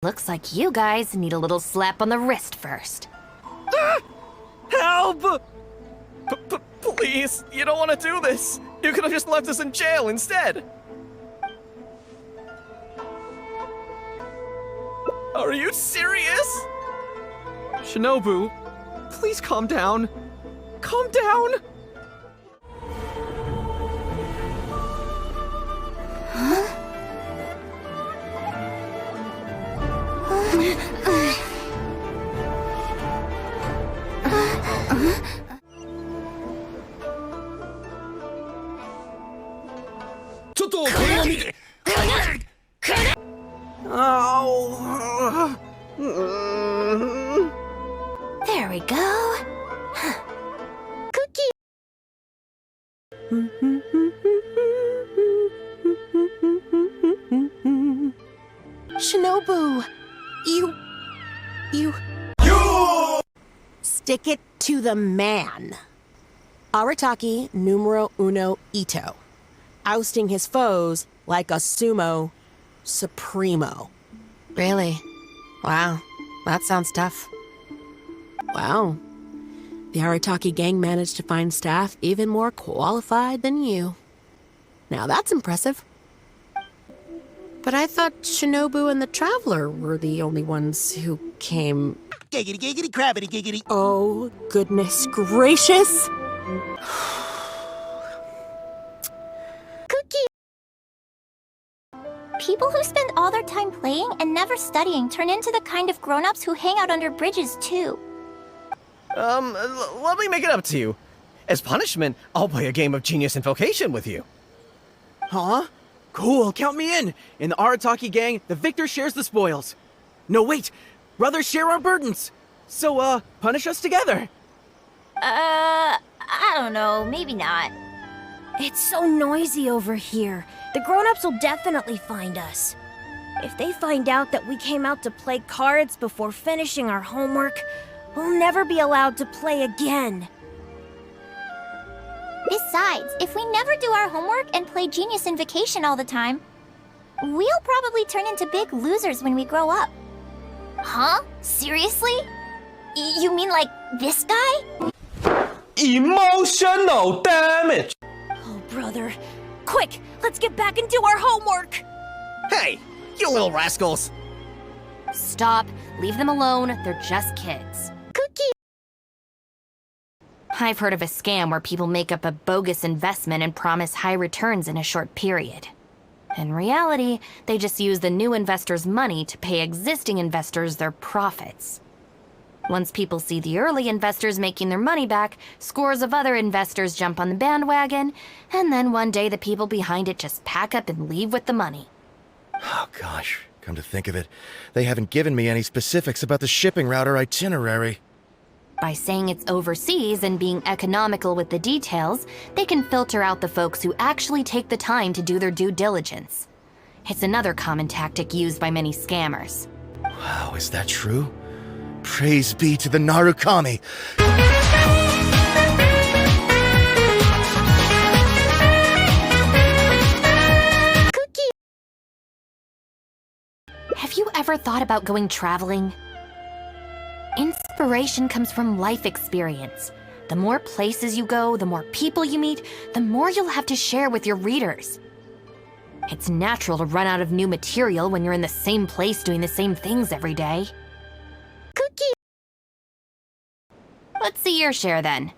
Looks like you guys need a little slap on the wrist first. Help! Please, you don't want to do this. You could have just left us in jail instead. Are you serious? Shinobu, please calm down. Calm down! Oh. There we go. Cookie! Shinobu! You... Stick it to the man. Arataki numero uno Ito. Ousting his foes like a sumo supremo. Really? Wow, that sounds tough. Wow. The Arataki gang managed to find staff even more qualified than you. Now that's impressive. But I thought Shinobu and the Traveler were the only ones who came... Giggity, giggity, crabbity, giggity. Oh, goodness gracious! Cookie! People who spend all their time playing and never studying turn into the kind of grown-ups who hang out under bridges, too. Let me make it up to you. As punishment, I'll play a game of Genius Invocation with you. Huh? Cool, count me in. In the Arataki gang, the victor shares the spoils. No, wait. Brothers share our burdens. So, punish us together. I don't know. Maybe not. It's so noisy over here. The grown-ups will definitely find us. If they find out that we came out to play cards before finishing our homework, we'll never be allowed to play again. Besides, if we never do our homework and play Genius Invocation all the time, we'll probably turn into big losers when we grow up. Huh? Seriously? You mean like this guy? Emotional damage! Oh, brother. Quick, let's get back and do our homework! Hey, you little rascals! Stop. Leave them alone. They're just kids. Cookie! I've heard of a scam where people make up a bogus investment and promise high returns in a short period. In reality, they just use the new investors' money to pay existing investors their profits. Once people see the early investors making their money back, scores of other investors jump on the bandwagon, and then one day the people behind it just pack up and leave with the money. Oh gosh, come to think of it, they haven't given me any specifics about the shipping route or itinerary. By saying it's overseas and being economical with the details, they can filter out the folks who actually take the time to do their due diligence. It's another common tactic used by many scammers. Wow, is that true? Praise be to the Narukami! Cookie! Have you ever thought about going traveling? Inspiration comes from life experience. The more places you go, the more people you meet, the more you'll have to share with your readers. It's natural to run out of new material when you're in the same place doing the same things every day. Cookie! Let's see your share then.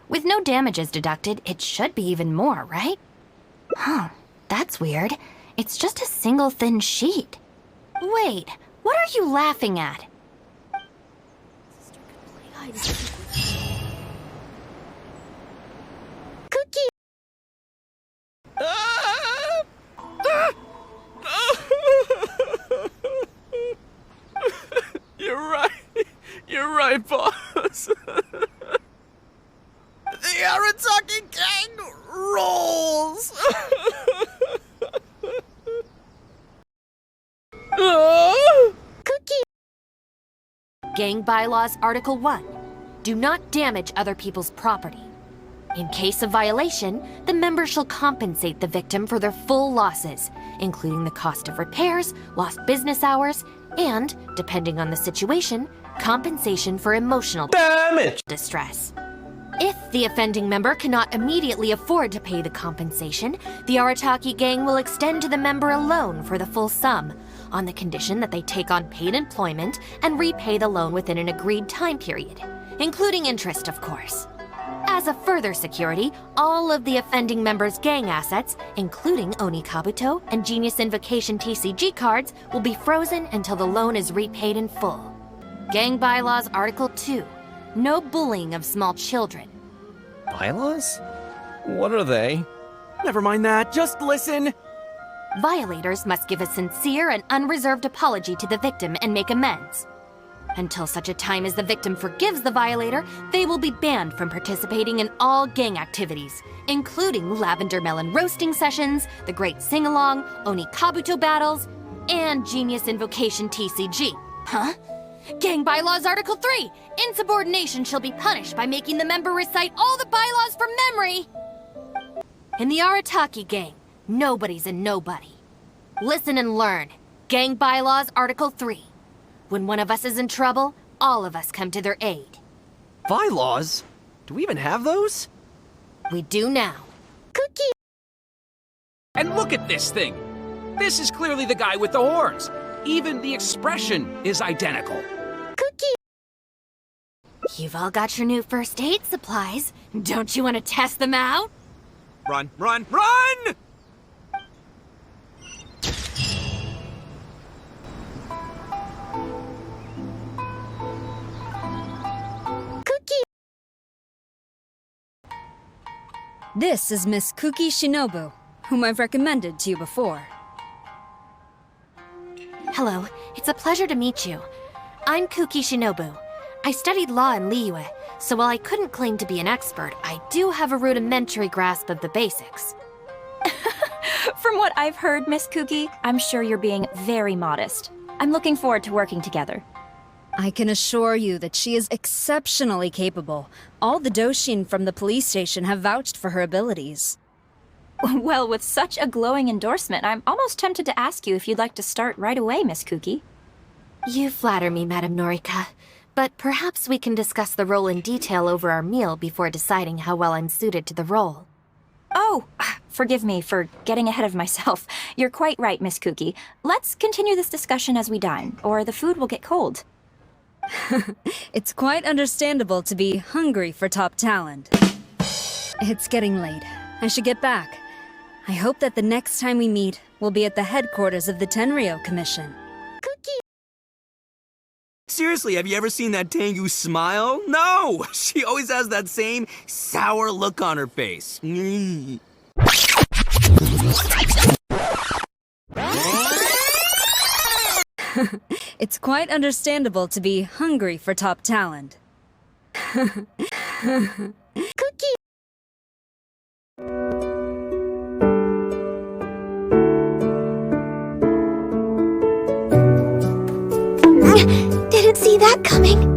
With no damages deducted, it should be even more, right? Huh, that's weird. It's just a single thin sheet. Wait, what are you laughing at? Cookie! You're right. You're right, boss. The Arataki gang rolls. Cookie! Gang Bylaws Article 1. Do not damage other people's property. In case of violation, the member shall compensate the victim for their full losses, including the cost of repairs, lost business hours, and, depending on the situation, compensation for emotional distress. If the offending member cannot immediately afford to pay the compensation, the Arataki gang will extend to the member a loan for the full sum, on the condition that they take on paid employment and repay the loan within an agreed time period, including interest, of course. As a further security, all of the offending member's gang assets, including Oni Kabuto and Genius Invocation TCG cards, will be frozen until the loan is repaid in full. Gang Bylaws Article 2. No bullying of small children. Bylaws? What are they? Never mind that, just listen. Violators must give a sincere and unreserved apology to the victim and make amends. Until such a time as the victim forgives the violator, they will be banned from participating in all gang activities, including lavender melon roasting sessions, the Great Sing-Along, Oni Kabuto battles, and Genius Invocation TCG. Huh? Gang Bylaws Article 3. Insubordination shall be punished by making the member recite all the bylaws from memory. In the Arataki gang, nobody's a nobody. Listen and learn. Gang Bylaws Article 3. When one of us is in trouble, all of us come to their aid. Bylaws? Do we even have those? We do now. Cookie! And look at this thing! This is clearly the guy with the horns. Even the expression is identical. Cookie! You've all got your new first aid supplies. Don't you want to test them out? Run, run, run! Cookie! This is Miss Kuki Shinobu, whom I've recommended to you before. Hello, it's a pleasure to meet you. I'm Kuki Shinobu. I studied law in Liyue, so while I couldn't claim to be an expert, I do have a rudimentary grasp of the basics. From what I've heard, Miss Kuki, I'm sure you're being very modest. I'm looking forward to working together. I can assure you that she is exceptionally capable. All the Doshin from the police station have vouched for her abilities. Well, with such a glowing endorsement, I'm almost tempted to ask you if you'd like to start right away, Miss Kuki. You flatter me, Madame Norika, but perhaps we can discuss the role in detail over our meal before deciding how well I'm suited to the role. Oh, forgive me for getting ahead of myself. You're quite right, Miss Kuki. Let's continue this discussion as we dine, or the food will get cold. It's quite understandable to be hungry for top talent. It's getting late. I should get back. I hope that the next time we meet will be at the headquarters of the Tenryo Commission. Cookie! Seriously, have you ever seen that Tengu smile? No! She always has that same sour look on her face. It's quite understandable to be hungry for top talent. Cookie! Didn't see that coming.